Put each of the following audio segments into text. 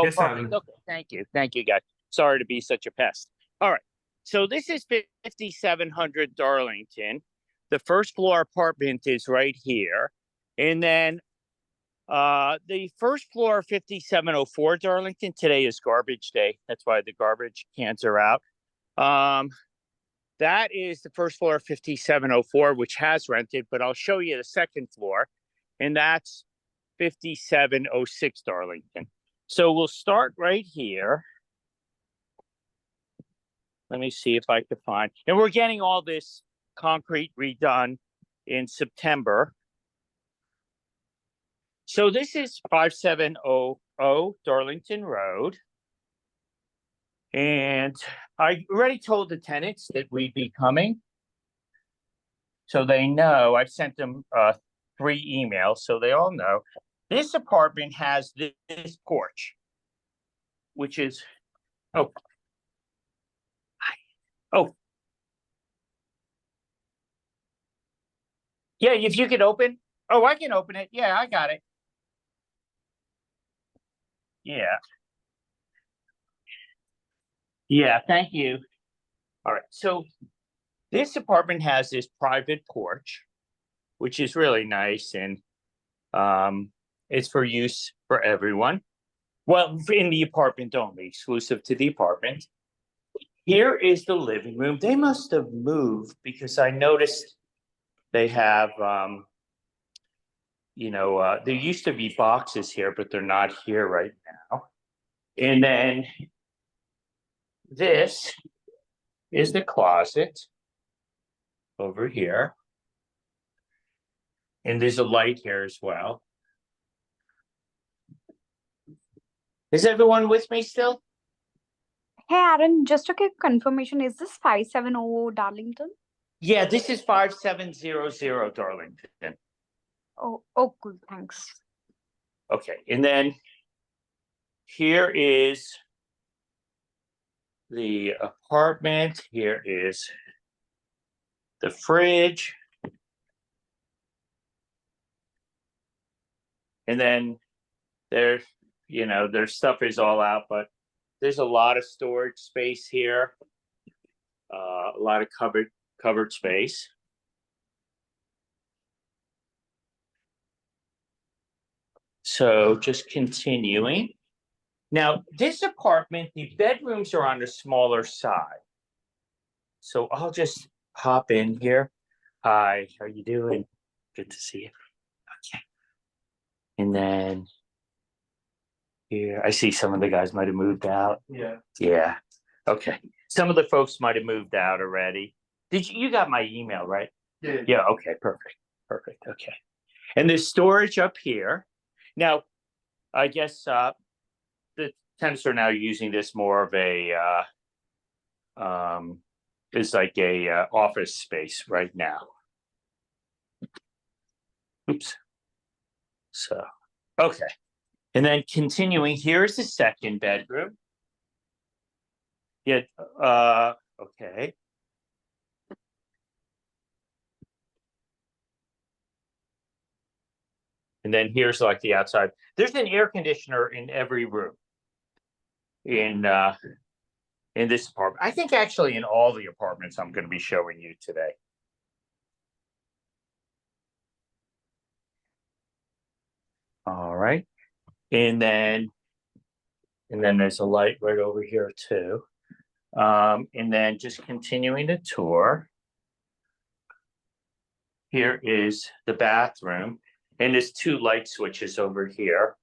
Oh, Yes, perfect. Alan. Okay, thank you. Thank you, guys. Sorry to be such a pest. All right. So this is 5700 Darlington. The first floor apartment is right here. And then the first floor 5704 Darlington, today is garbage day. That's why the garbage cans are out. Um, that is the first floor 5704, which has rented, but I'll show you the second floor, and that's 5706 Darlington. So we'll start right here. Let me see if I can find, and we're getting all this concrete redone in September. So this is 5700 Darlington Road. And I already told the tenants that we'd be coming. So they know. I've sent them 3 emails, so they all know. This apartment has this porch, which is, oh, oh. Yeah, if you could open. Oh, I can open it. Yeah, I got it. Yeah. Yeah, thank you. All right. So this apartment has this private porch, which is really nice, and it's for use for everyone. Well, in the apartment only, exclusive to the apartment. Here is the living room. They must have moved because I noticed they have, there used to be boxes here, but they're not here right now. And then this is the closet over here. And there's a light here as well. Is everyone with me still? Hey Aaron, just a quick confirmation. Is this 570 Darlington? Yeah, this is 5700 Darlington. Oh, cool. Thanks. Okay, and then here is the apartment. Here is the fridge. And then their stuff is all out, but there's a lot of storage space here. A lot of covered space. So just continuing. Now, this apartment, the bedrooms are on the smaller side. So I'll just hop in here. Hi, how you doing? Good to see you. Okay. And then here, I see some of the guys might have moved out. Yeah. Yeah. Okay. Some of the folks might have moved out already. You got my email, right? Yeah. Yeah. Okay. Perfect. Perfect. Okay. And there's storage up here. Now, I guess the tenants are now using this more of a it's like a office space right now. Oops. So, okay. And then continuing, here's the second bedroom. Yeah. Okay. And then here's like the outside. There's an air conditioner in every room in this apartment. I think actually in all the apartments I'm going to be showing you today. All right. And then there's a light right over here too. And then just continuing the tour. Here is the bathroom. And there's 2 light switches over here.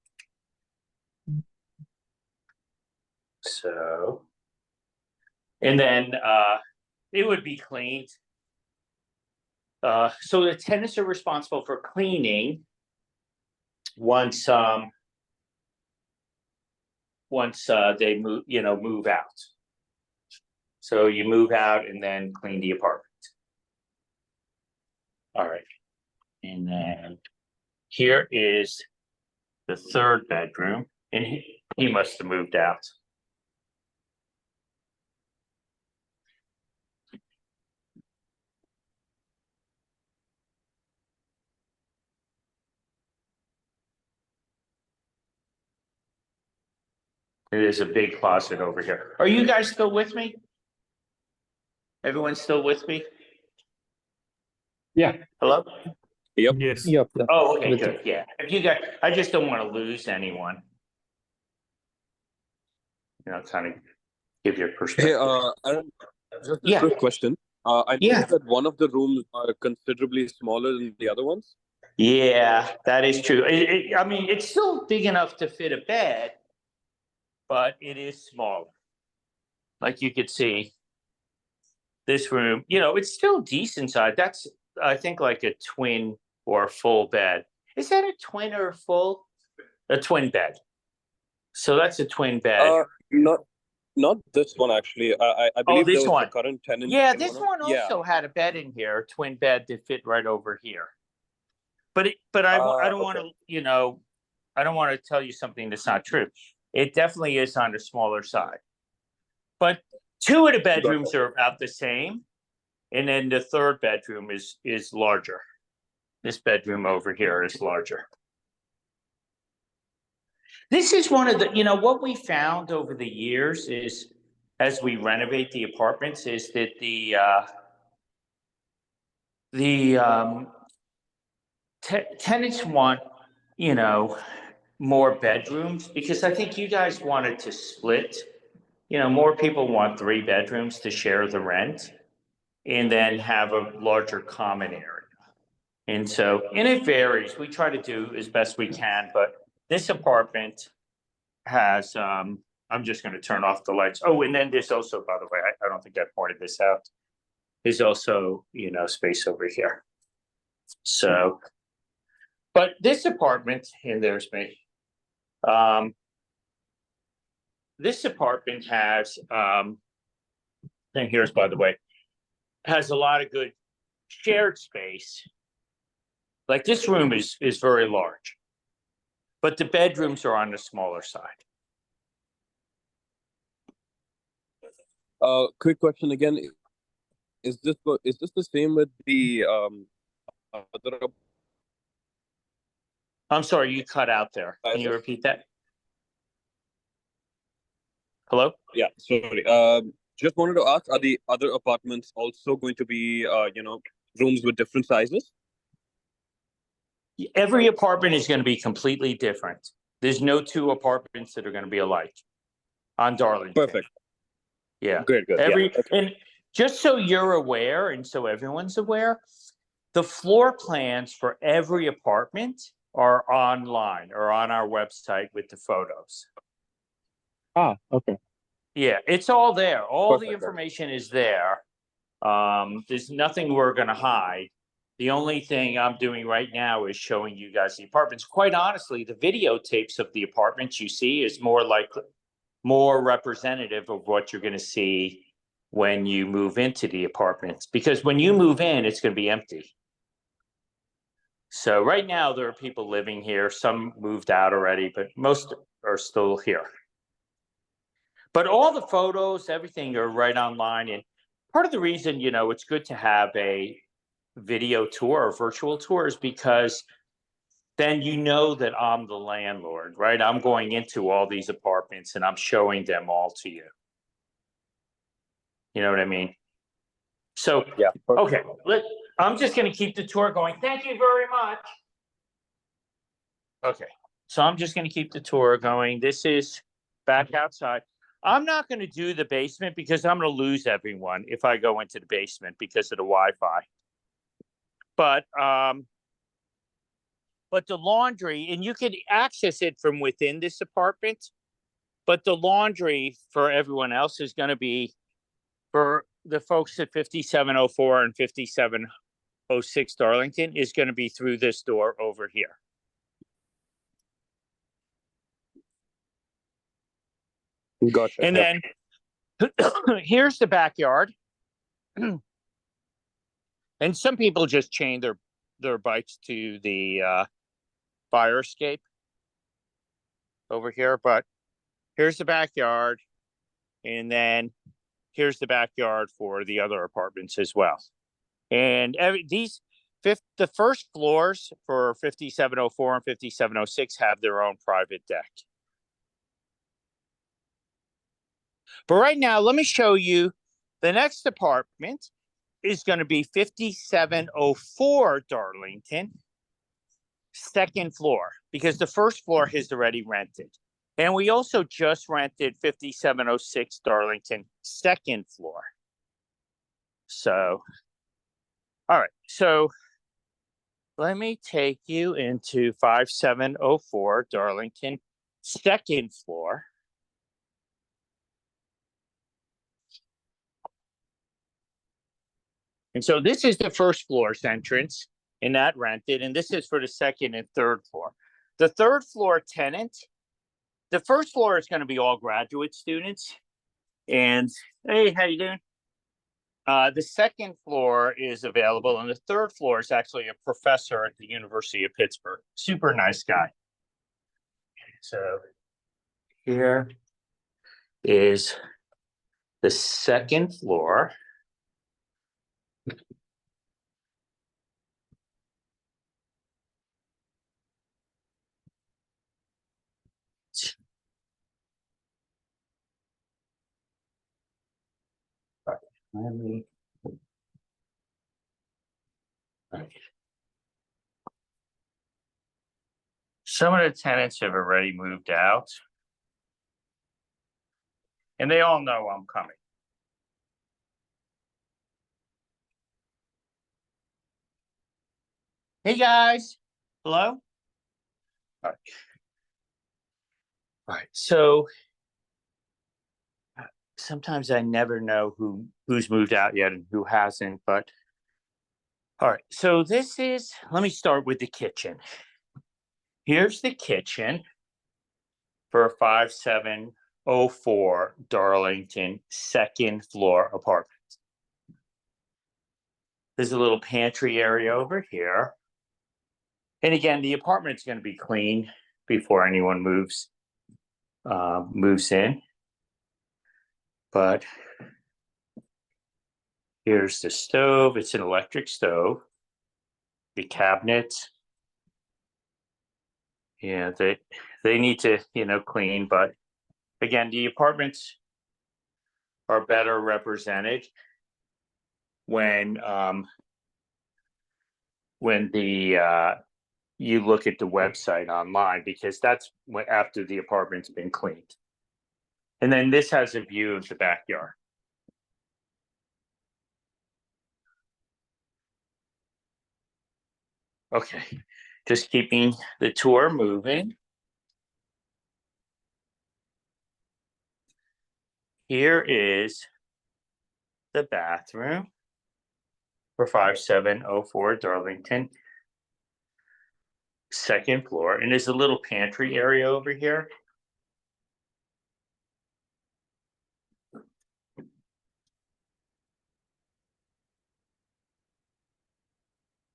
So, and then it would be cleaned. So the tenants are responsible for cleaning once they move out. So you move out and then clean the apartment. All right. And then here is the third bedroom, and he must have moved out. There's a big closet over here. Are you guys still with me? Everyone still with me? Yeah. Hello? Yep. Yes. Yep. Oh, okay, With good. Yeah. If you guys, I just don't want to lose anyone. Kind of give your Hey, perspective. Aaron, just a Yeah. quick question. I Yeah. noticed that one of the rooms are considerably smaller than the other ones. Yeah, that is true. I mean, it's still big enough to fit a bed, but it is smaller. Like you could see, this room, it's still decent size. That's, I think, like a twin or a full bed. Is that a twin or a full? A twin bed. So that's a twin bed. Not this one actually. I Oh, believe there this was one. the current tenant. Yeah, in this of- one Yeah. also had a bed in here, a twin bed that fit right over here. But I don't want Okay. to, I don't want to tell you something that's not true. It definitely is on the smaller side. But two of the bedrooms are about the same, and then the third bedroom is larger. This bedroom over here is larger. This is one of the, what we found over the years is, as we renovate the apartments, is that tenants want, more bedrooms, because I think you guys wanted to split. More people want 3 bedrooms to share the rent and then have a larger common area. And it varies. We try to do as best we can, but this apartment has, I'm just going to turn off the lights. Oh, and then there's also, by the way, I don't think I pointed this out. There's also, space over here. So, but this apartment, and there's me. This apartment has, and here's, by the way, has a lot of good shared space. Like this room is very large, but the bedrooms are on the smaller side. Quick question again. Is this the same with the other? I'm sorry, you cut out there. Can you repeat that? Hello? Yeah, sorry. Just wanted to ask, are the other apartments also going to be, rooms with different sizes? Every apartment is going to be completely different. There's no 2 apartments that are going to be alike on Darlington. Perfect. Yeah. Good. And just so you're aware, and so everyone's aware, the floor plans for every apartment are online or on our website with the photos. Okay. Yeah, it's all there. All the Perfect. information is there. There's nothing we're going to hide. The only thing I'm doing right now is showing you guys the apartments. Quite honestly, the videotapes of the apartments you see is more representative of what you're going to see when you move into the apartments. Because when you move in, it's going to be empty. So right now there are people living here. Some moved out already, but most are still here. But all the photos, everything are right online. And part of the reason, it's good to have a video tour or virtual tour is because then that I'm the landlord, right? I'm going into all these apartments and I'm showing them all to you. You know what I mean? So, Yeah. okay, I'm just going to keep the tour going. Thank you very much. Okay, so I'm just going to keep the tour going. This is back outside. I'm not going to do the basement because I'm going to lose everyone if I go into the basement because of the Wi-Fi. But the laundry, and you can access it from within this apartment, but the laundry for everyone else is going to be for the folks at 5704 and 5706 Darlington is going to be through this door over here. Gotcha. And then here's the backyard. And some people just chain their bikes to the fire escape over here, but here's the backyard, and then here's the backyard for the other apartments as well. And the first floors for 5704 and 5706 have their own private deck. But right now, let me show you the next apartment is going to be 5704 Darlington, second floor, because the first floor has already rented. And we also just rented 5706 Darlington, second floor. So, all right. So let me take you into 5704 Darlington, second floor. And so this is the first floor's entrance, and that rented, and this is for the second and third floor. The third floor tenant, the first floor is going to be all graduate students. And hey, how you doing? The second floor is available, and the third floor is actually a professor at the University of Pittsburgh. Super nice guy. So here is the second floor. Let me. Some of the tenants have already moved out, and they all know I'm coming. Hey guys, hello. All right. So sometimes I never know who's moved out yet and who hasn't, but all right. So this is, let me start with the kitchen. Here's the kitchen for a 5704 Darlington, second floor apartment. There's a little pantry area over here. And again, the apartment's going to be clean before anyone moves in. But here's the stove. It's an electric stove. The cabinets. Yeah, they need to, clean. But again, the apartments are better represented when you look at the website online, because that's after the apartment's been cleaned. And then this has a view of the backyard. Okay, just keeping the tour moving. Here is the bathroom for 5704 Darlington, second floor. And there's a little pantry area over here.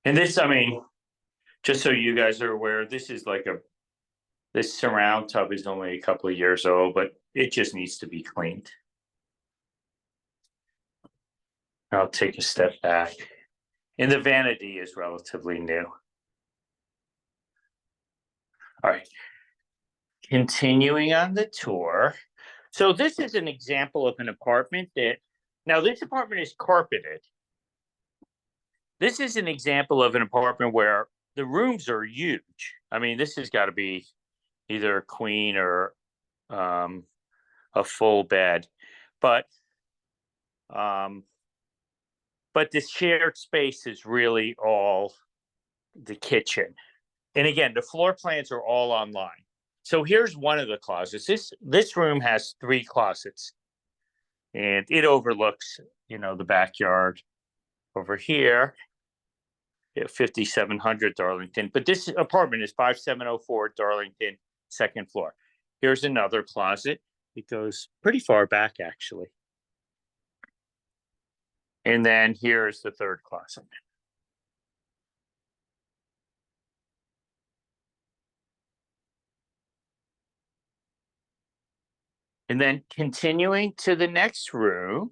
And this, just so you guys are aware, this is like this surround tub is only a couple of years old, but it just needs to be cleaned. I'll take a step back. And the vanity is relatively new. All right. Continuing on the tour. So this is an example of an apartment now this apartment is carpeted. This is an example of an apartment where the rooms are huge. This has got to be either a queen or a full bed, but the shared space is really all the kitchen. And again, the floor plans are all online. So here's one of the closets. This room has 3 closets, and it overlooks, the backyard over here at 5700 Darlington. But this apartment is 5704 Darlington, second floor. Here's another closet. It goes pretty far back, actually. And then here's the third closet. And then continuing to the next room.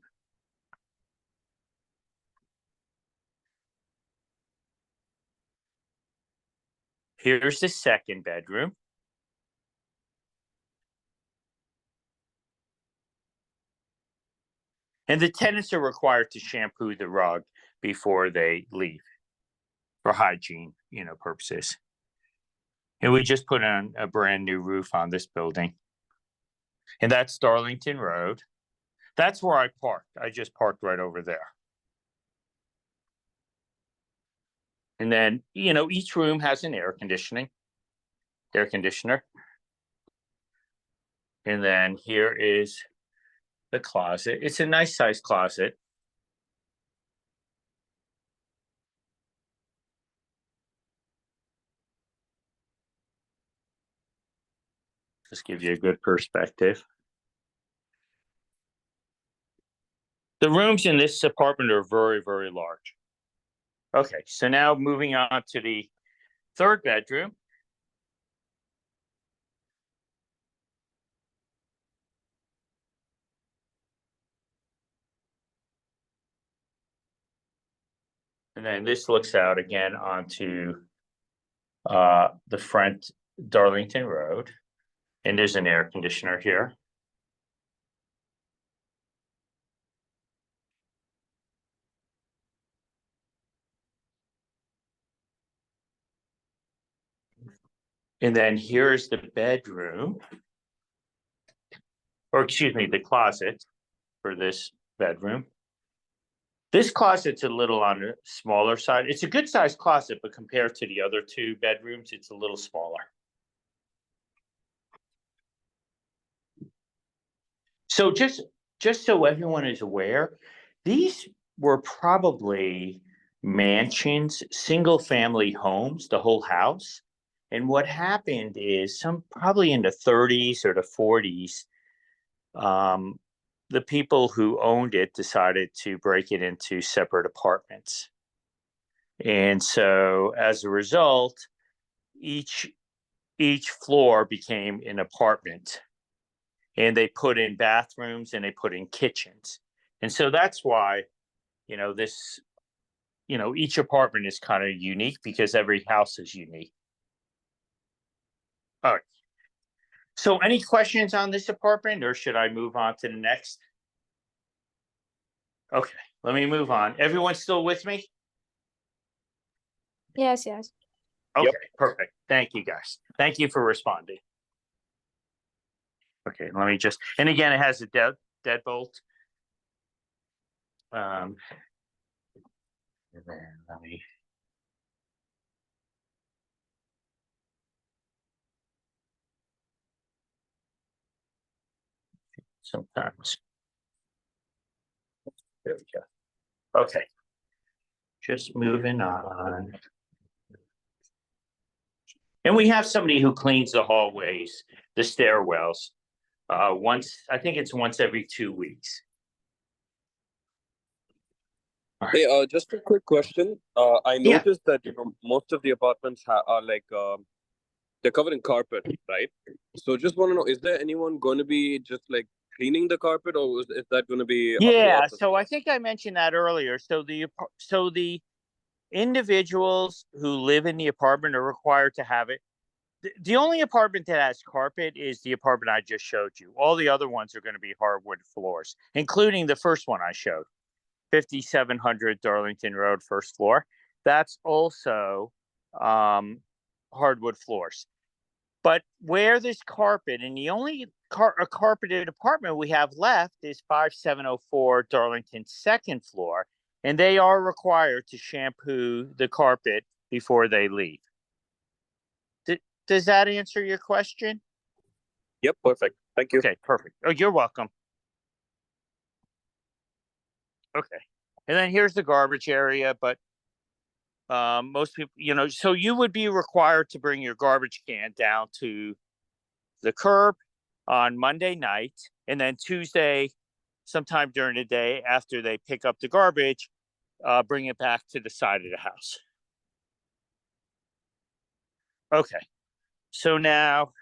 Here's the second bedroom. And the tenants are required to shampoo the rug before they leave for hygiene, purposes. And we just put on a brand new roof on this building. And that's Darlington Road. That's where I parked. I just parked right over there. And then, each room has an air conditioner. And then here is the closet. It's a nice size closet. Just give you a good perspective. The rooms in this apartment are very, very large. Okay, so now moving on to the third bedroom. And then this looks out again onto the front Darlington Road. And there's an air conditioner here. And then here's the bedroom, or excuse me, the closet for this bedroom. This closet's a little on the smaller side. It's a good sized closet, but compared to the other two bedrooms, it's a little smaller. So just so everyone is aware, these were probably mansions, single family homes, the whole house. And what happened is probably in the 30s or the 40s, the people who owned it decided to break it into separate apartments. And so as a result, each floor became an apartment. And they put in bathrooms and they put in kitchens. And so that's why, each apartment is kind of unique because every house is unique. All right. So any questions on this apartment, or should I move on to the next? Okay, let me move on. Everyone still with me? Yes. Okay, Yep. Perfect. Thank you, guys. Thank you for responding. Okay, let me and again, it has a deadbolt. And then let me. Sometimes. There we go. Okay. Just moving on. And we have somebody who cleans the hallways, the stairwells. I think it's once every 2 weeks. Hey, just a quick question. I Yeah. noticed that most of the apartments are like they're covered in carpet, right? So just want to know, is there anyone going to be just like cleaning the carpet, or is that going to be up to Yeah, us? so I think I mentioned that earlier. So the individuals who live in the apartment are required to have it. The only apartment that has carpet is the apartment I just showed you. All the other ones are going to be hardwood floors, including the first one I showed, 5700 Darlington Road, first floor. That's also hardwood floors. But where there's carpet, and the only a carpeted apartment we have left is 5704 Darlington, second floor, and they are required to shampoo the carpet before they leave. Does that answer your question? Yep, perfect. Thank you. Okay, perfect. Oh, you're welcome. Okay. And then here's the garbage area, but most people, so you would be required to bring your garbage can down to the curb on Monday night, and then Tuesday, sometime during the day after they pick up the garbage, bring it back to the side of the house. Okay. So now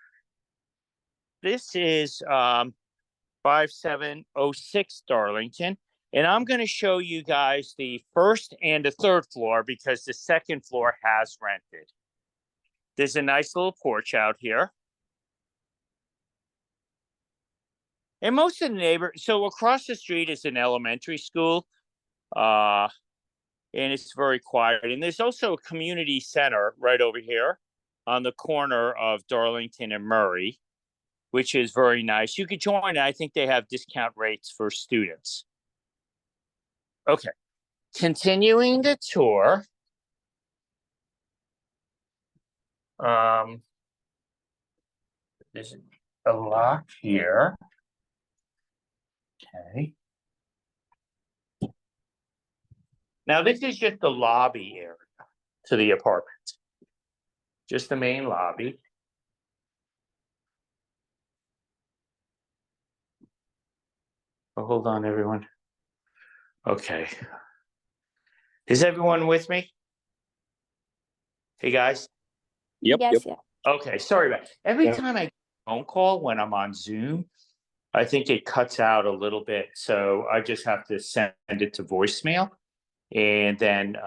this is 5706 Darlington. And I'm going to show you guys the first and the third floor because the second floor has rented. There's a nice little porch out here. And most of the neighbors, so across the street is an elementary school. And it's very quiet. And there's also a community center right over here on the corner of Darlington and Murray, which is very nice. You could join. I think they have discount rates for students. Okay. Continuing the tour. There's a lock here. Okay. Now this is just the lobby area to the apartment. Just the main lobby. Oh, hold on, everyone. Okay. Is everyone with me? Hey, guys. Yep. Yes, yeah. Okay, sorry about it. Every Yeah. time I get a phone call when I'm on Zoom, I think it cuts out a little bit. So I just have to send it to voicemail. And then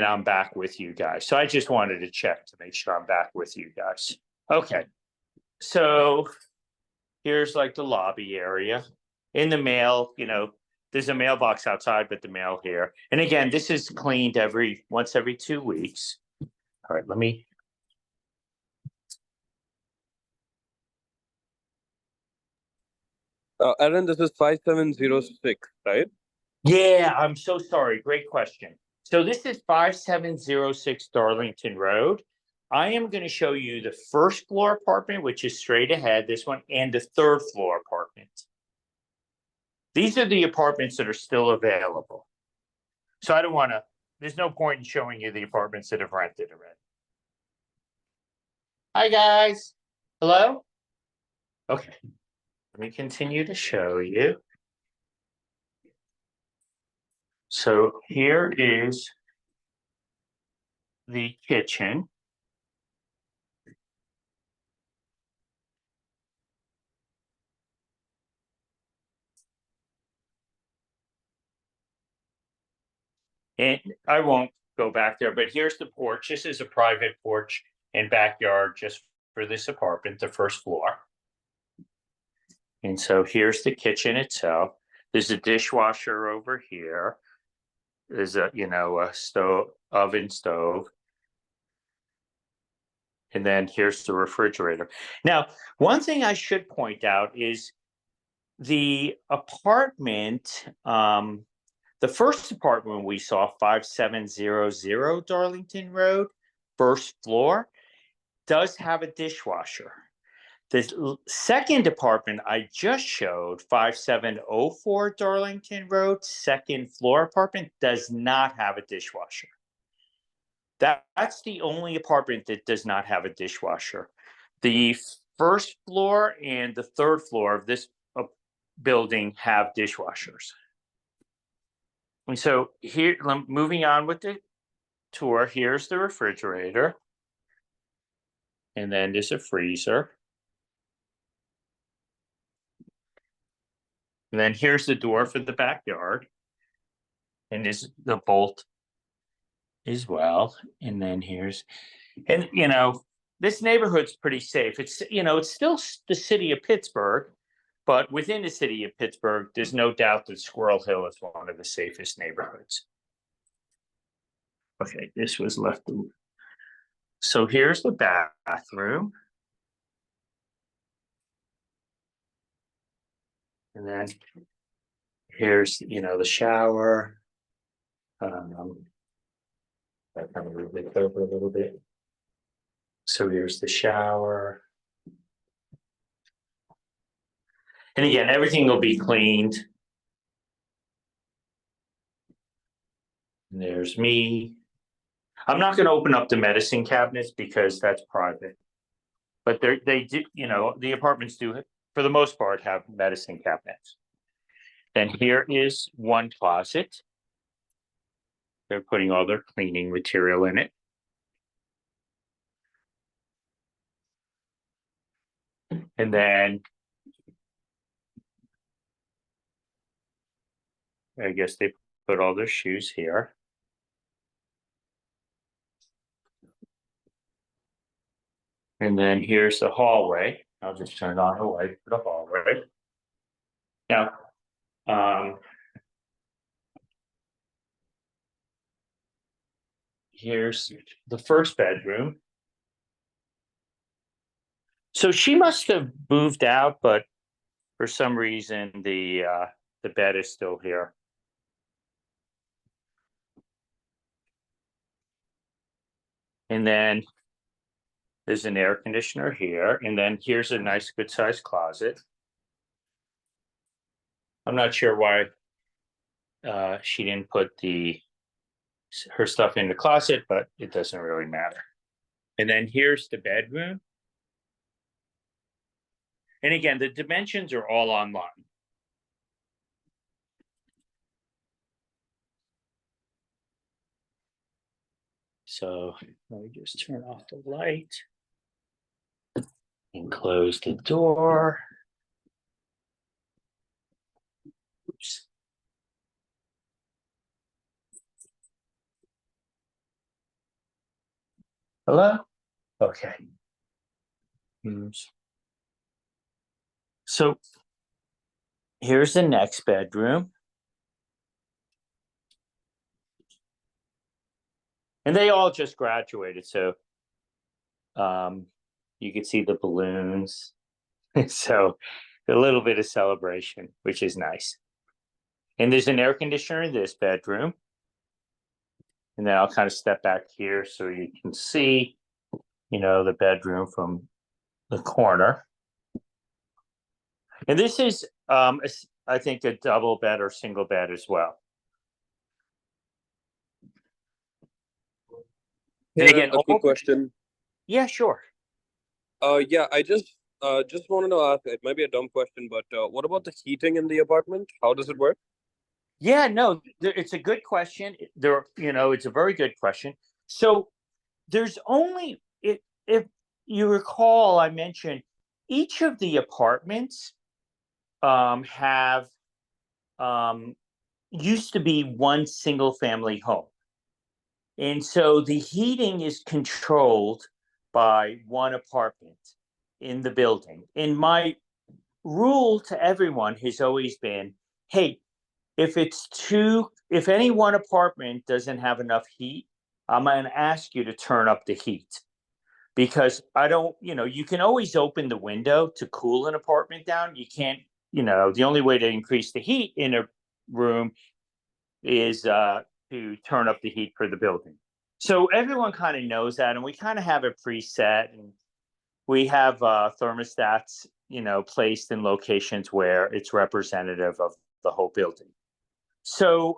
I'm back with you guys. So I just wanted to check to make sure I'm back with you guys. Okay. So here's like the lobby area. In the mail, there's a mailbox outside, but the mail here. And again, this is cleaned once every 2 weeks. All right, let me. Aaron, this is 5706, right? Yeah, I'm so sorry. Great question. So this is 5706 Darlington Road. I am going to show you the first floor apartment, which is straight ahead, this one, and the third floor apartment. These are the apartments that are still available. So there's no point in showing you the apartments that have rented already. Hi, guys. Hello? Okay. Let me continue to show you. So here is the kitchen. And I won't go back there, but here's the porch. This is a private porch and backyard just for this apartment, the first floor. And so here's the kitchen itself. There's a dishwasher over here. There's a oven stove. And then here's the refrigerator. Now, one thing I should point out is the apartment, the first apartment we saw, 5700 Darlington Road, first floor, does have a dishwasher. The second apartment I just showed, 5704 Darlington Road, second floor apartment, does not have a dishwasher. That's the only apartment that does not have a dishwasher. The first floor and the third floor of this building have dishwashers. And so here, moving on with the tour, here's the refrigerator. And then there's a freezer. And then here's the door for the backyard. And there's the bolt as well. And then this neighborhood's pretty safe. It's still the city of Pittsburgh, but within the city of Pittsburgh, there's no doubt that Squirrel Hill is one of the safest neighborhoods. Okay, this was left. So here's the bathroom. And then here's, the shower. That kind of moved it over a little bit. So here's the shower. And again, everything will be cleaned. And there's me. I'm not going to open up the medicine cabinets because that's private. But they do, the apartments do, for the most part, have medicine cabinets. Then here is one closet. They're putting all their cleaning material in it. And then I guess they put all their shoes here. And then here's the hallway. I'll just turn on the light for the hallway. Now, here's the first bedroom. So she must have moved out, but for some reason the bed is still here. And then there's an air conditioner here, and then here's a nice good sized closet. I'm not sure why she didn't put her stuff in the closet, but it doesn't really matter. And then here's the bedroom. And again, the dimensions are all online. So let me just turn off the light and close the door. Oops. Hello? Okay. So here's the next bedroom. And they all just graduated, so you can see the balloons. So a little bit of celebration, which is nice. And there's an air conditioner in this bedroom. And then I'll kind of step back here so you can see, the bedroom from the corner. And this is, I think, a double bed or single bed as well. And again, a quick question. Yeah, sure. Yeah, I just wanted to ask. It might be a dumb question, but what about the heating in the apartment? How does it work? Yeah, no, it's a good question. It's a very good question. So there's only, if you recall, I mentioned each of the apartments have used to be one single family home. And so the heating is controlled by one apartment in the building. And my rule to everyone has always been, hey, if any one apartment doesn't have enough heat, I'm going to ask you to turn up the heat. Because you can always open the window to cool an apartment down. You can't, the only way to increase the heat in a room is to turn up the heat for the building. So everyone kind of knows that, and we kind of have it preset, and we have thermostats, placed in locations where it's representative of the whole building. So,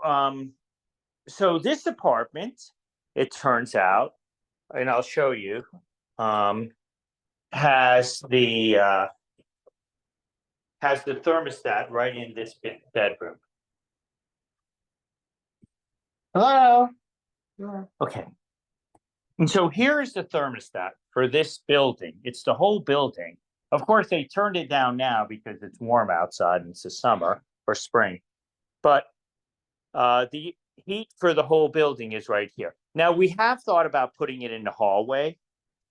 so this apartment, it turns out, and I'll show you, has the thermostat right in this bedroom. Hello. Okay. And so here is the thermostat for this building. It's the whole building. Of course, they turned it down now because it's warm outside and it's the summer or spring. But the heat for the whole building is right here. Now, we have thought about putting it in the hallway,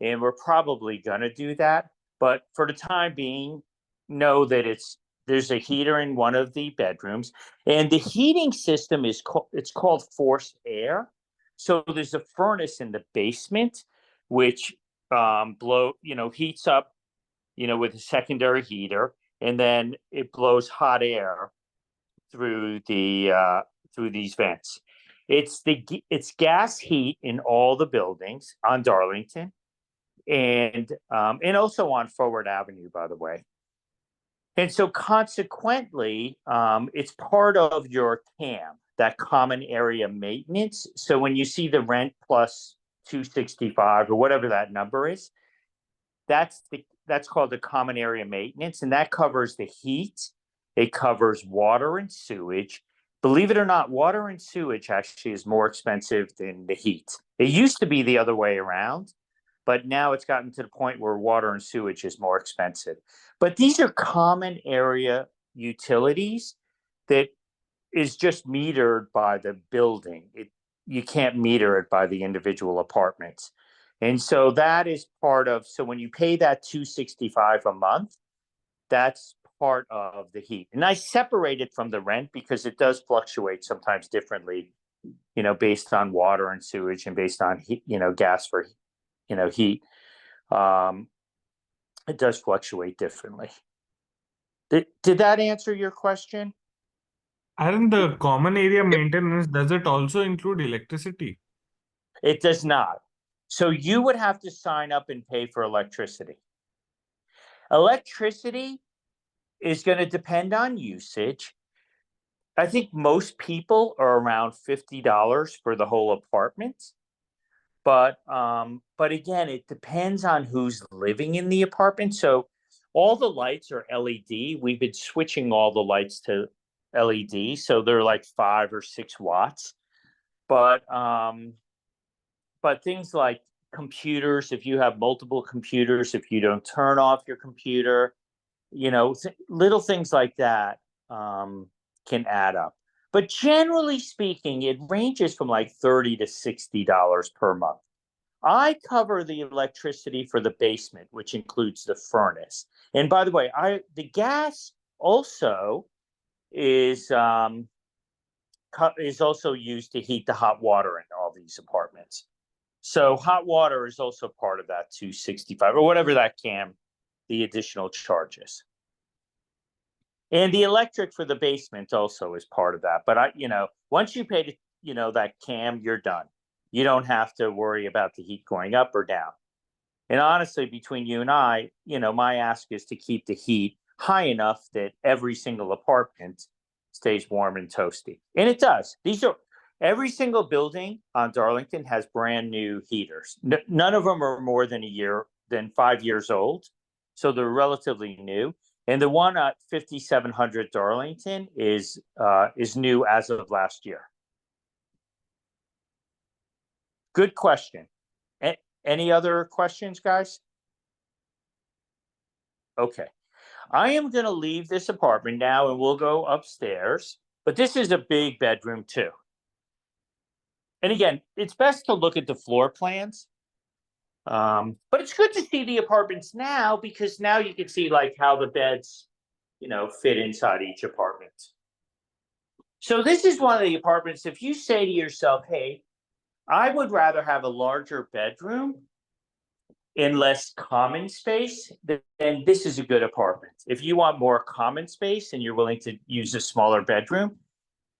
and we're probably going to do that. But for the time being, know that there's a heater in one of the bedrooms, and the heating system it's called forced air. So there's a furnace in the basement, which heats up, with a secondary heater, and then it blows hot air through these vents. It's gas heat in all the buildings on Darlington, and also on Forward Avenue, by the way. And so consequently, it's part of your CAM, that common area maintenance. So when you see the rent plus 265 or whatever that number is, that's called the common area maintenance, and that covers the heat. It covers water and sewage. Believe it or not, water and sewage actually is more expensive than the heat. It used to be the other way around, but now it's gotten to the point where water and sewage is more expensive. But these are common area utilities that is just metered by the building. You can't meter it by the individual apartments. And so that is part of, so when you pay that $265 a month, that's part of the heat. And I separate it from the rent because it does fluctuate sometimes differently, based on water and sewage and based on heat, gas for, heat. It does fluctuate differently. Did that answer your question? And the common area maintenance, does it also include electricity? It does not. So you would have to sign up and pay for electricity. Electricity is going to depend on usage. I think most people are around $50 for the whole apartment. But again, it depends on who's living in the apartment. So all the lights are LED. We've been switching all the lights to LED, so they're like 5 or 6 watts. But things like computers, if you have multiple computers, if you don't turn off your computer, little things like that can add up. But generally speaking, it ranges from like $30 to $60 per month. I cover the electricity for the basement, which includes the furnace. And by the way, the gas also is also used to heat the hot water in all these apartments. So hot water is also part of that $265 or whatever the additional charges. And the electric for the basement also is part of that. But once you pay that CAM, you're done. You don't have to worry about the heat going up or down. And honestly, between you and I, my ask is to keep the heat high enough that every single apartment stays warm and toasty. And it does. Every single building on Darlington has brand new heaters. None of them are more than 5 years old. So they're relatively new. And the one at 5700 Darlington is new as of last year. Good question. Any other questions, guys? Okay. I am going to leave this apartment now and we'll go upstairs. But this is a big bedroom too. And again, it's best to look at the floor plans. But it's good to see the apartments now because now you can see like how the beds, fit inside each apartment. So this is one of the apartments. If you say to yourself, hey, I would rather have a larger bedroom and less common space, then this is a good apartment. If you want more common space and you're willing to use a smaller bedroom,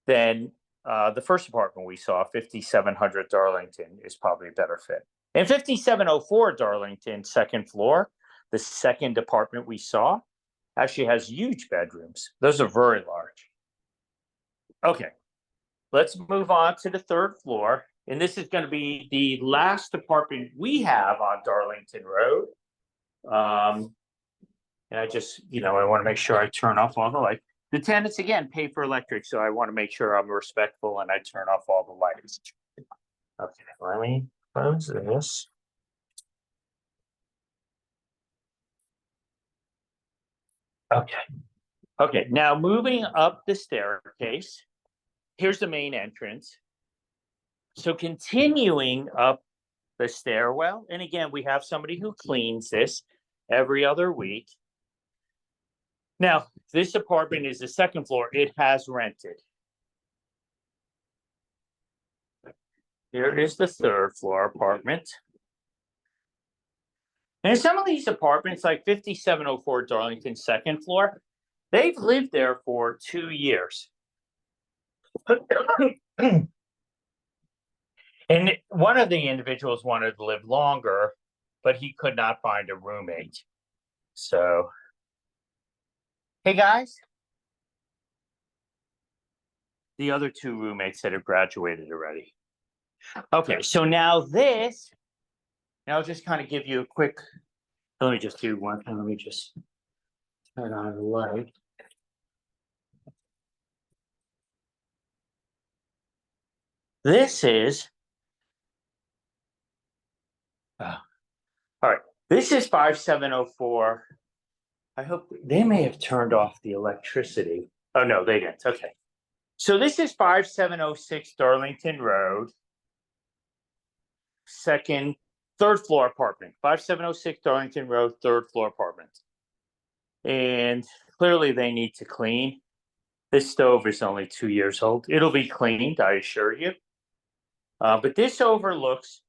then the first apartment we saw, 5700 Darlington, is probably a better fit. And 5704 Darlington, second floor, the second apartment we saw, actually has huge bedrooms. Those are very large. Okay, let's move on to the third floor. And this is going to be the last apartment we have on Darlington Road. And I just, I want to make sure I turn off all the lights. The tenants, again, pay for electric, so I want to make sure I'm respectful and I turn off all the lights. Okay, let me close this. Okay, now moving up the staircase, here's the main entrance. So continuing up the stairwell, and again, we have somebody who cleans this every other week. Now, this apartment is the second floor. It has rented. Here is the third floor apartment. And some of these apartments, like 5704 Darlington, second floor, they've lived there for 2 years. And one of the individuals wanted to live longer, but he could not find a roommate. So, hey guys. The other 2 roommates that have graduated already. Okay, so now I'll just kind of give you a quick, let me just do one thing. Let me just turn on the light. This is, all right, this is 5704. I hope they may have turned off the electricity. Oh, no, they didn't. Okay. So this is 5706 Darlington Road. Second third floor apartment, 5706 Darlington Road, third floor apartment. And clearly they need to clean. This stove is only 2 years old. It'll be cleaned, I assure you. But this overlooks,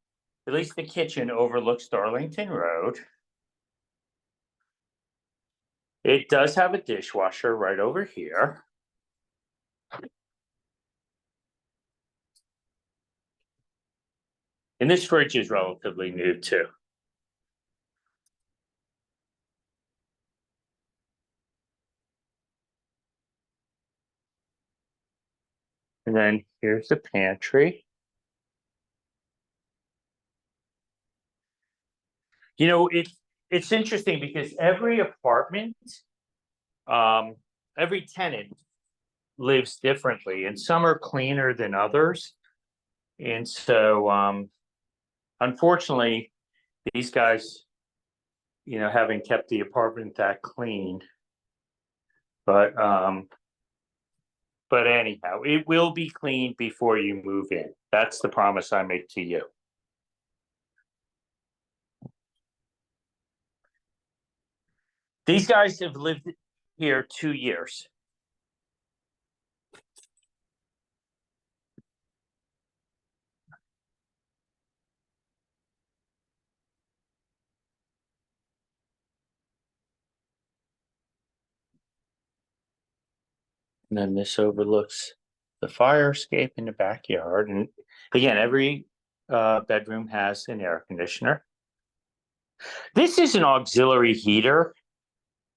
at least the kitchen overlooks Darlington Road. It does have a dishwasher right over here. And this fridge is relatively new too. And then here's the pantry. You know, it's interesting because every apartment, every tenant lives differently, and some are cleaner than others. And so, unfortunately, these guys, you know, haven't kept the apartment that clean. But anyhow, it will be cleaned before you move in. That's the promise I make to you. These guys have lived here 2 years. And then this overlooks the fire escape in the backyard. And again, every bedroom has an air conditioner. This is an auxiliary heater,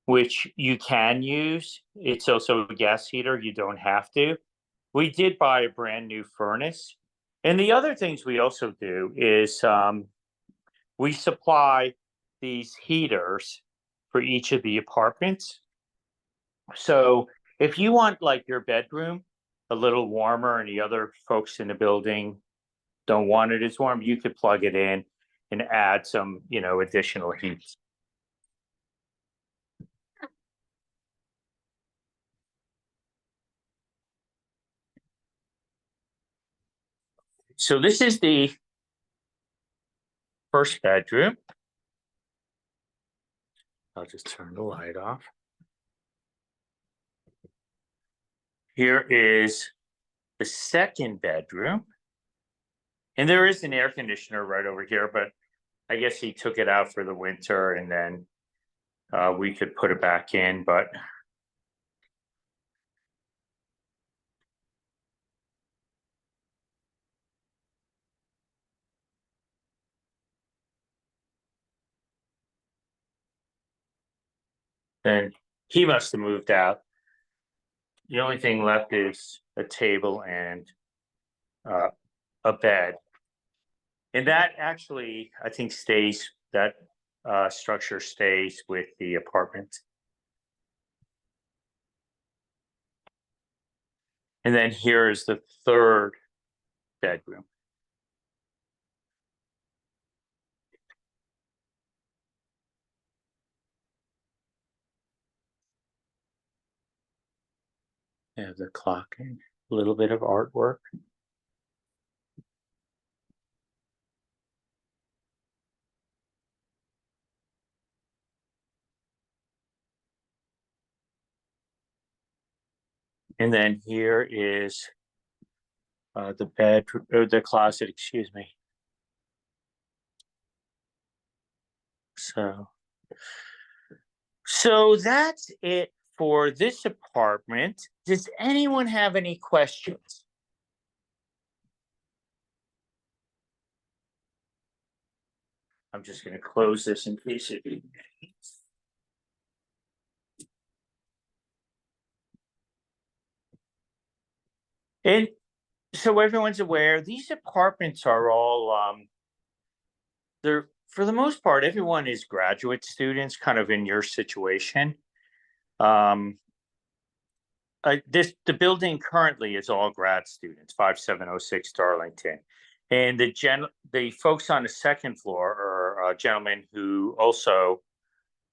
which you can use. It's also a gas heater. You don't have to. We did buy a brand new furnace. And the other things we also do is we supply these heaters for each of the apartments. So if you want like your bedroom a little warmer and the other folks in the building don't want it as warm, you could plug it in and add some, you know, additional heat. So this is the first bedroom. I'll just turn the light off. Here is the second bedroom. And there is an air conditioner right over here, but I guess he took it out for the winter and then we could put it back in, but then he must have moved out. The only thing left is a table and a bed. And that actually, I think, stays, that structure stays with the apartment. And then here is the third bedroom. Have the clock and a little bit of artwork. And then here is the bed, or the closet, excuse me. So that's it for this apartment. Does anyone have any questions? I'm just going to close this in case it. And so everyone's aware, these apartments are all, they're, for the most part, everyone is graduate students, kind of in your situation. The building currently is all grad students, 5706 Darlington. And the folks on the second floor are gentlemen who also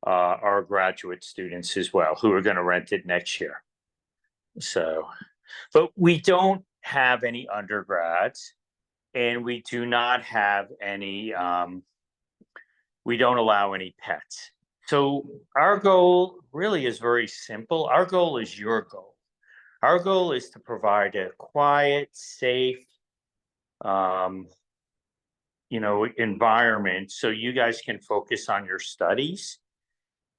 are graduate students as well, who are going to rent it next year. So, but we don't have any undergrads, and we do not have any we don't allow any pets. So our goal really is very simple. Our goal is your goal. Our goal is to provide a quiet, safe, environment so you guys can focus on your studies.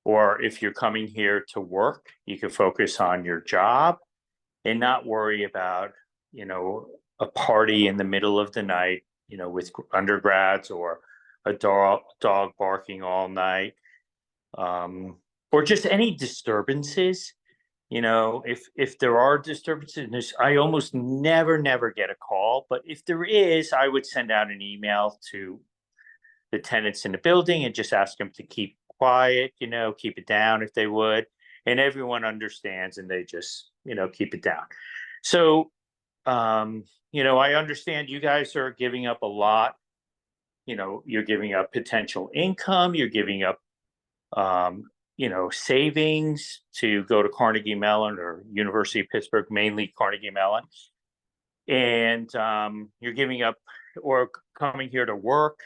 Or if you're coming here to work, you can focus on your job and not worry about, a party in the middle of the night, with undergrads or a dog barking all night, or just any disturbances. If there are disturbances, I almost never get a call, but if there is, I would send out an email to the tenants in the building and just ask them to keep quiet, keep it down if they would. And everyone understands and they just, keep it down. So, I understand you guys are giving up a lot. You're giving up potential income, you're giving up, savings to go to Carnegie Mellon or University of Pittsburgh, mainly Carnegie Mellon. And you're giving up or coming here to work.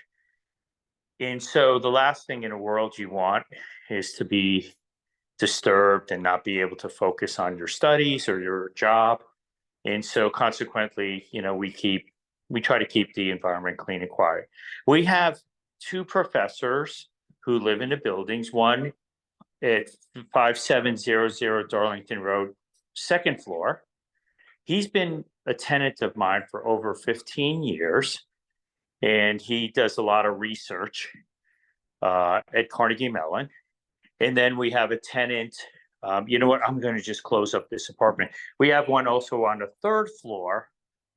And so the last thing in the world you want is to be disturbed and not be able to focus on your studies or your job. And so consequently, we try to keep the environment clean and quiet. We have 2 professors who live in the buildings, one at 5700 Darlington Road, 2nd floor. He's been a tenant of mine for over 15 years, and he does a lot of research at Carnegie Mellon. And then we have a tenant, you know what, I'm going to just close up this apartment. We have one also on the 3rd floor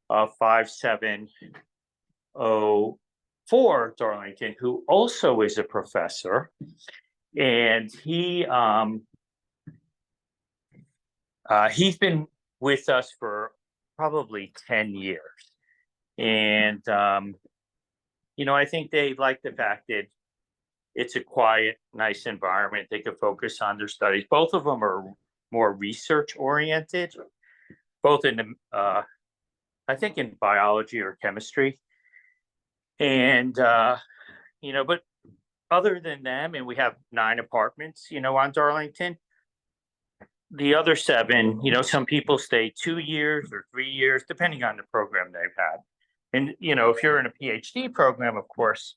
of 5704 Darlington, who also is a professor. And he's been with us for probably 10 years. And, I think they like the fact that it's a quiet, nice environment. They can focus on their studies. Both of them are more research oriented, both in I think in biology or chemistry. And, but other than them, and we have 9 apartments, on Darlington, the other 7, some people stay 2 years or 3 years, depending on the program they've had. And, if you're in a PhD program, of course,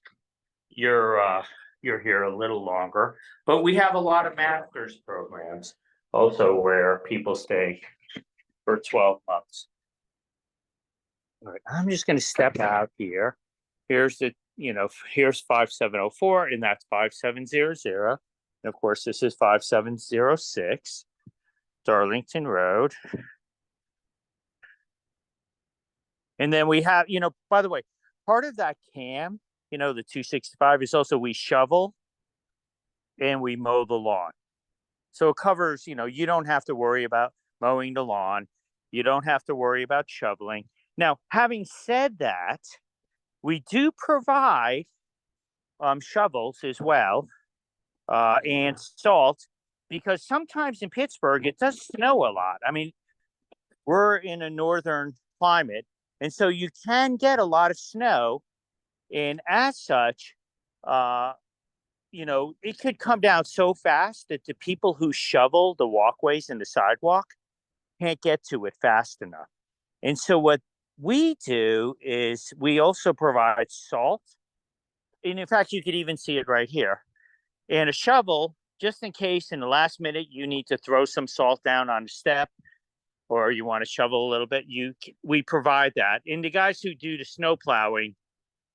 you're here a little longer, but we have a lot of master's programs also where people stay for 12 months. All right, I'm just going to step out here. Here's here's 5704 and that's 5700. And of course, this is 5706 Darlington Road. And then we have, by the way, part of that CAM, the 265 is also we shovel and we mow the lawn. So it covers, you don't have to worry about mowing the lawn. You don't have to worry about shoveling. Now, having said that, we do provide shovels as well and salt, because sometimes in Pittsburgh, it does snow a lot. I mean, we're in a northern climate, and so you can get a lot of snow. And as such, it could come down so fast that the people who shovel the walkways and the sidewalk can't get to it fast enough. And so what we do is we also provide salt. And in fact, you could even see it right here. And a shovel, just in case in the last minute you need to throw some salt down on the step or you want to shovel a little bit, we provide that. And the guys who do the snow plowing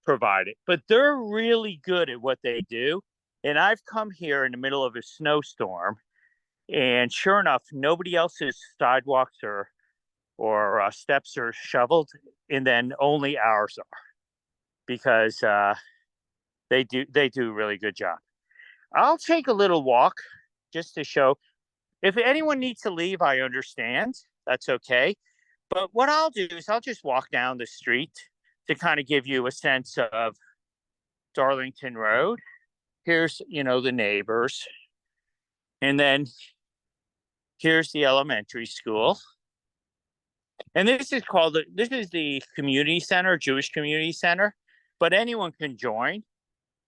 provide it. But they're really good at what they do. And I've come here in the middle of a snowstorm, and sure enough, nobody else's sidewalks or steps are shoveled, and then only ours are, because they do a really good job. I'll take a little walk just to show. If anyone needs to leave, I understand. That's okay. But what I'll do is I'll just walk down the street to kind of give you a sense of Darlington Road. Here's, the neighbors. And then here's the elementary school. And this is the community center, Jewish community center, but anyone can join.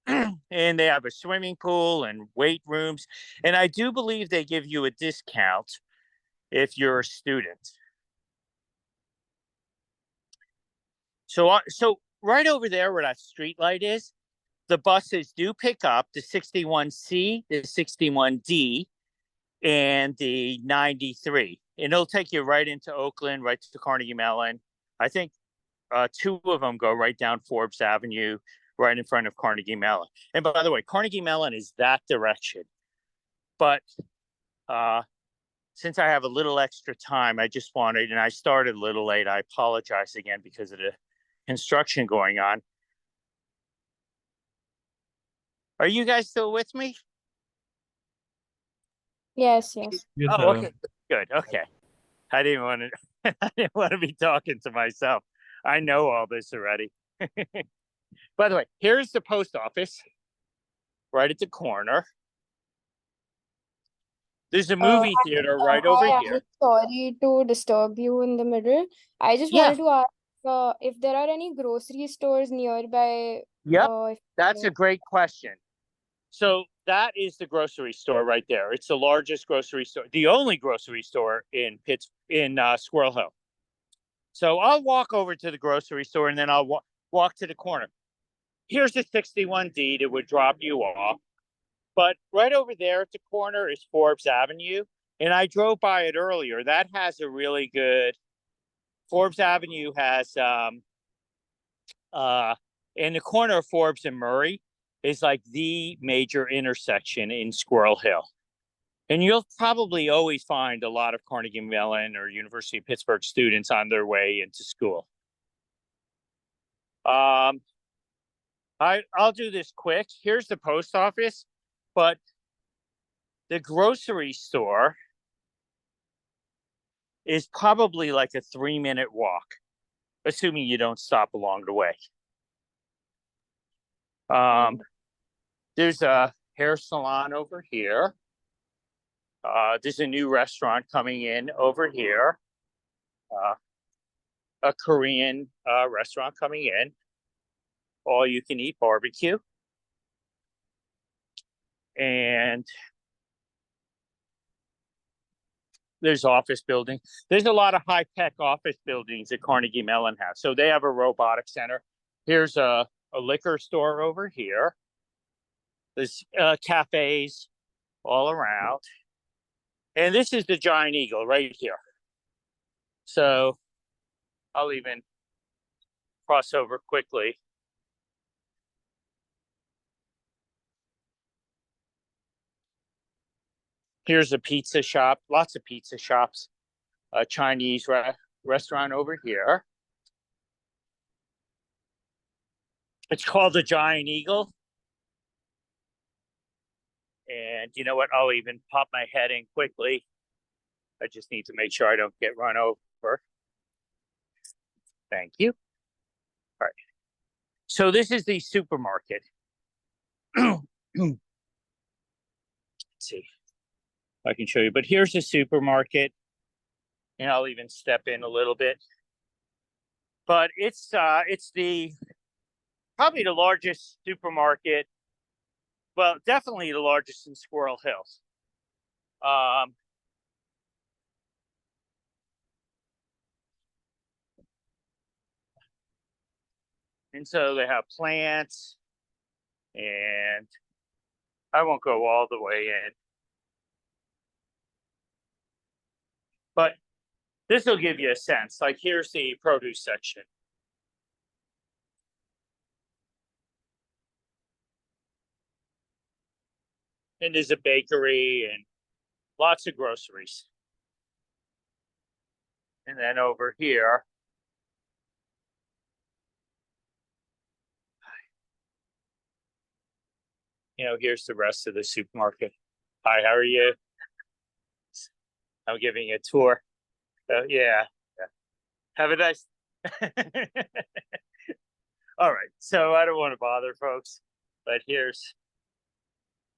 and they have a swimming pool and weight rooms. And I do believe they give you a discount if you're a student. So right over there where that street light is, the buses do pick up the 61C, the 61D, and the 93. And it'll take you right into Oakland, right to Carnegie Mellon. I think two of them go right down Forbes Avenue, right in front of Carnegie Mellon. And by the way, Carnegie Mellon is that direction. But since I have a little extra time, I just wanted, and I started a little late, I apologize again because of the construction going on. Are you guys still with me? Yes, yes. Yes, Oh, sir. okay, good. Okay, I didn't want to. I didn't want to be talking to myself. I know all this already. By the way, here's the post office, right at the corner. There's a movie theater right over Hi, here. I'm sorry to disturb you in the middle. I just Yeah. wanted to ask if there are any grocery stores nearby. Yep, If that's a great question. So that is the grocery store right there. It's the largest grocery store, the only grocery store in Pitt, in Squirrel Hill. So I'll walk over to the grocery store and then I'll walk to the corner. Here's the 61D that would drop you off. But right over there at the corner is Forbes Avenue. And I drove by it earlier. That has a really good, Forbes Avenue has, in the corner of Forbes and Murray is like the major intersection in Squirrel Hill. And you'll probably always find a lot of Carnegie Mellon or University of Pittsburgh students on their way into school. I'll do this quick. Here's the post office, but the grocery store is probably like a 3-minute walk, assuming you don't stop along the way. There's a hair salon over here. There's a new restaurant coming in over here. A Korean restaurant coming in. All you can eat barbecue. And there's office building. There's a lot of high-tech office buildings that Carnegie Mellon has. So they have a robotic center. Here's a liquor store over here. There's cafes all around. And this is the Giant Eagle right here. So I'll even cross over quickly. Here's a pizza shop, lots of pizza shops. A Chinese restaurant over here. It's called the Giant Eagle. And you know what? I'll even pop my head in quickly. I just need to make sure I don't get run over. Thank you. All right. So this is the supermarket. Let's see if I can show you. But here's the supermarket. And I'll even step in a little bit. But it's the probably the largest supermarket. Well, definitely the largest in Squirrel Hills. And so they have plants, and I won't go all the way in. But this will give you a sense. Like here's the produce section. And there's a bakery and lots of groceries. And then over here, here's the rest of the supermarket. Hi, how are you? I'm giving a tour. Yeah. Have a nice. All right. So I don't want to bother folks, but here's,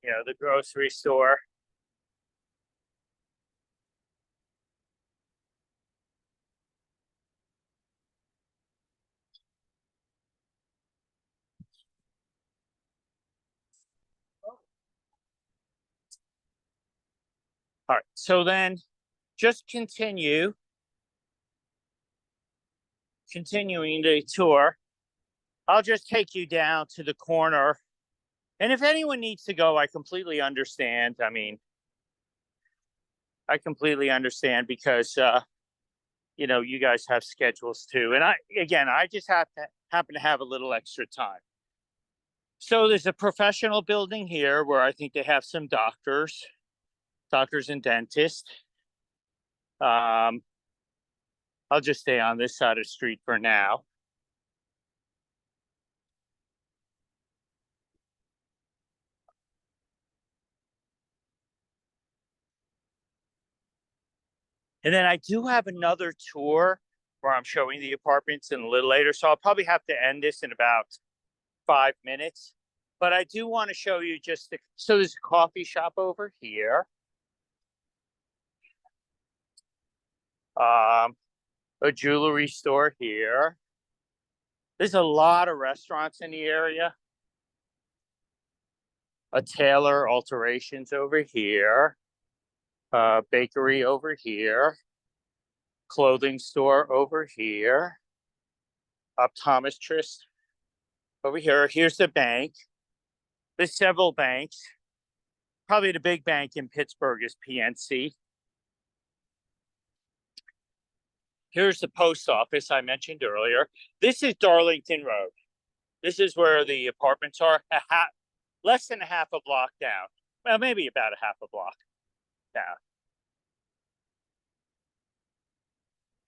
the grocery store. All right, so then just continuing the tour. I'll just take you down to the corner. And if anyone needs to go, I completely understand. I mean, I completely understand because you guys have schedules too. And I just happen to have a little extra time. So there's a professional building here where I think they have some doctors and dentists. I'll just stay on this side of the street for now. And then I do have another tour where I'm showing the apartments in a little later. So I'll probably have to end this in about 5 minutes. But I do want to show you so there's a coffee shop over here. A jewelry store here. There's a lot of restaurants in the area. A tailor alterations over here. Bakery over here. Clothing store over here. Optometrist over here. Here's the bank. There's several banks. Probably the big bank in Pittsburgh is PNC. Here's the post office I mentioned earlier. This is Darlington Road. This is where the apartments are, less than a half a block down. Well, maybe about a half a block down.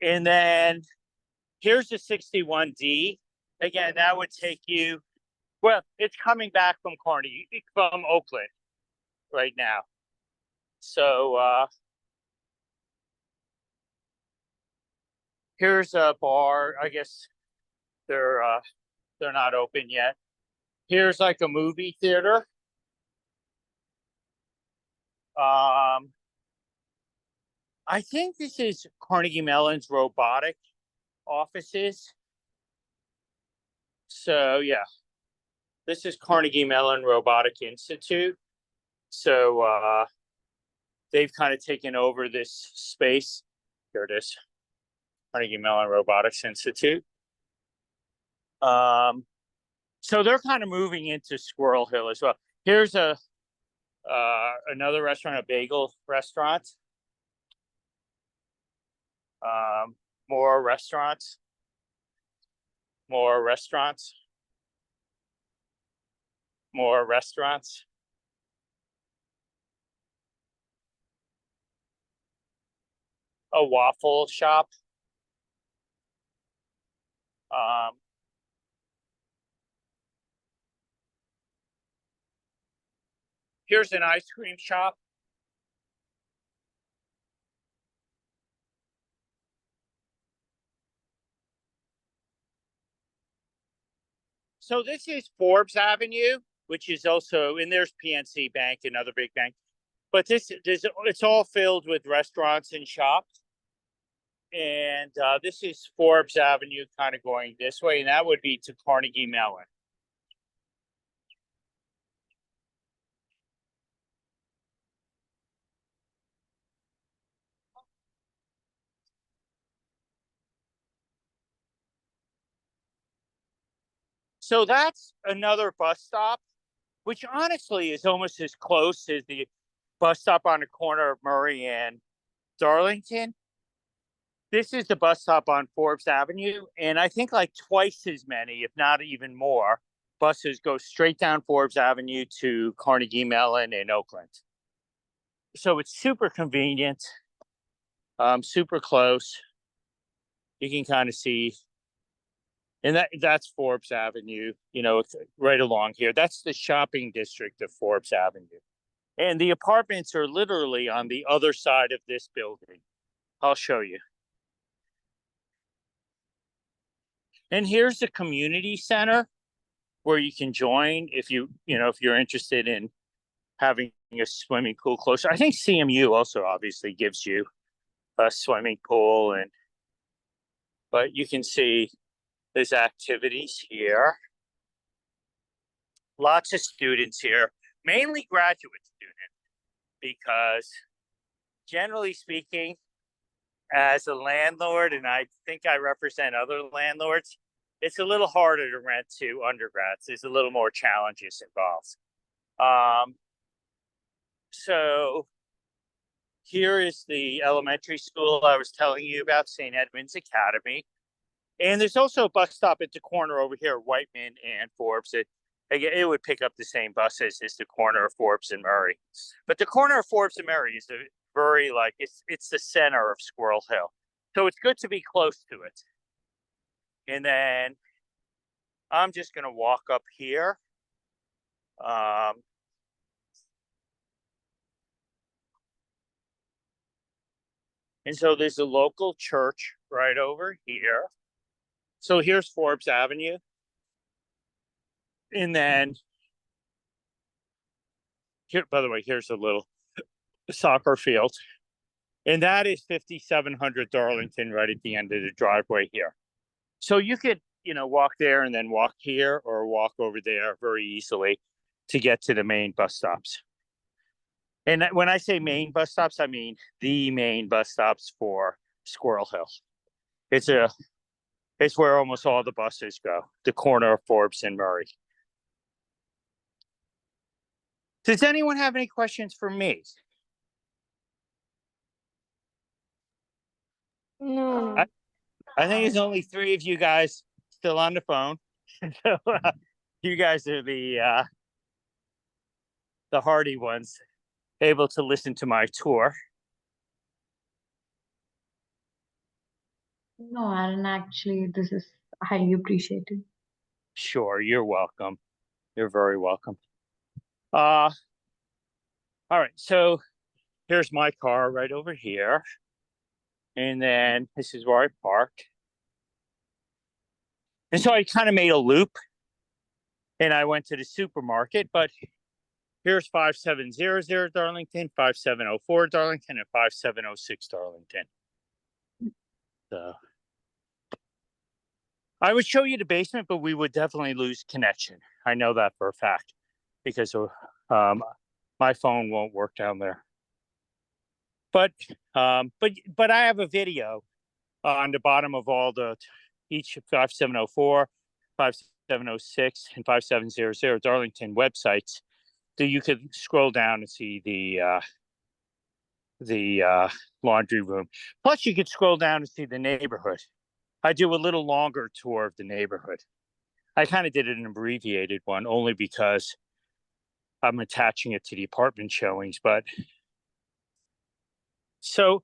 And then here's the 61D. Again, that would take you, well, it's coming back from Oakland right now. So here's a bar. I guess they're not open yet. Here's like a movie theater. I think this is Carnegie Mellon's robotic offices. So yeah, this is Carnegie Mellon Robotic Institute. So they've kind of taken over this space. Here it is, Carnegie Mellon Robotics Institute. So they're kind of moving into Squirrel Hill as well. Here's another restaurant, a bagel restaurant. More restaurants. More restaurants. More restaurants. A waffle shop. Here's an ice cream shop. So this is Forbes Avenue, which is also, and there's PNC Bank, another big bank. But it's all filled with restaurants and shops. And this is Forbes Avenue kind of going this way, and that would be to Carnegie Mellon. So that's another bus stop, which honestly is almost as close as the bus stop on the corner of Murray and Darlington. This is the bus stop on Forbes Avenue, and I think like twice as many, if not even more, buses go straight down Forbes Avenue to Carnegie Mellon in Oakland. So it's super convenient, super close. You can kind of see, and that's Forbes Avenue, it's right along here. That's the shopping district of Forbes Avenue. And the apartments are literally on the other side of this building. I'll show you. And here's the community center where you can join if you're interested in having a swimming pool closer. I think CMU also obviously gives you a swimming pool, but you can see there's activities here. Lots of students here, mainly graduate students, because generally speaking, as a landlord, and I think I represent other landlords, it's a little harder to rent to undergrads. There's a little more challenges involved. So here is the elementary school I was telling you about, St. Edmund's Academy. And there's also a bus stop at the corner over here, Whiteman and Forbes. It would pick up the same buses as the corner of Forbes and Murray. But the corner of Forbes and Murray is very it's the center of Squirrel Hill. So it's good to be close to it. And then I'm just gonna walk up here. And so there's a local church right over here. So here's Forbes Avenue. And then here, by the way, here's a little soccer field. And that is 5700 Darlington right at the end of the driveway here. So you could, walk there and then walk here or walk over there very easily to get to the main bus stops. And when I say main bus stops, I mean the main bus stops for Squirrel Hill. It's where almost all the buses go, the corner of Forbes and Murray. Does anyone have any questions for me? No. I think there's only 3 of you guys still on the phone. So you guys are the hardy ones, able to listen to my tour. No, Aaron, actually, this is highly appreciated. Sure, you're welcome. You're very welcome. All right, so here's my car right over here. And then this is where I parked. And so I kind of made a loop and I went to the supermarket, but here's 5700 Darlington, 5704 Darlington, and 5706 Darlington. So I would show you the basement, but we would definitely lose connection. I know that for a fact because of, my phone won't work down there. But I have a video on the bottom of each 5704, 5706, and 5700 Darlington websites that you could scroll down and see the laundry room. Plus, you could scroll down and see the neighborhood. I do a little longer tour of the neighborhood. I kind of did an abbreviated one only because I'm attaching it to the apartment showings, but so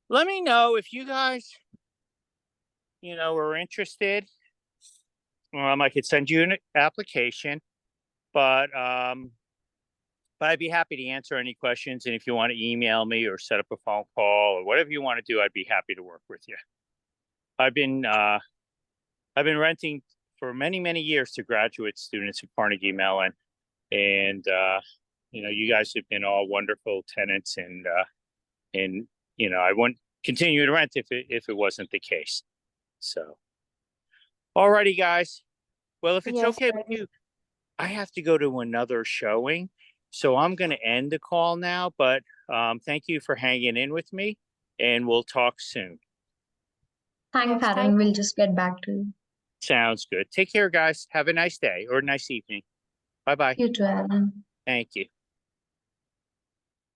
let me know if you guys, are interested. I could send you an application, but I'd be happy to answer any questions. And if you want to email me or set up a phone call or whatever you want to do, I'd be happy to work with you. I've been renting for many, many years to graduate students at Carnegie Mellon, and you guys have been all wonderful tenants, and I wouldn't continue to rent if it wasn't the case. So, alrighty, guys. Well, if it's Yes, okay with you, I have to go to another showing, so I'm going to end the call now. But thank you for hanging in with me, and we'll talk soon. Thanks, Yes, Aaron. We'll just get back to you. Sounds good. Take care, guys. Have a nice day or a nice evening. Bye-bye. You too, Aaron. Thank you.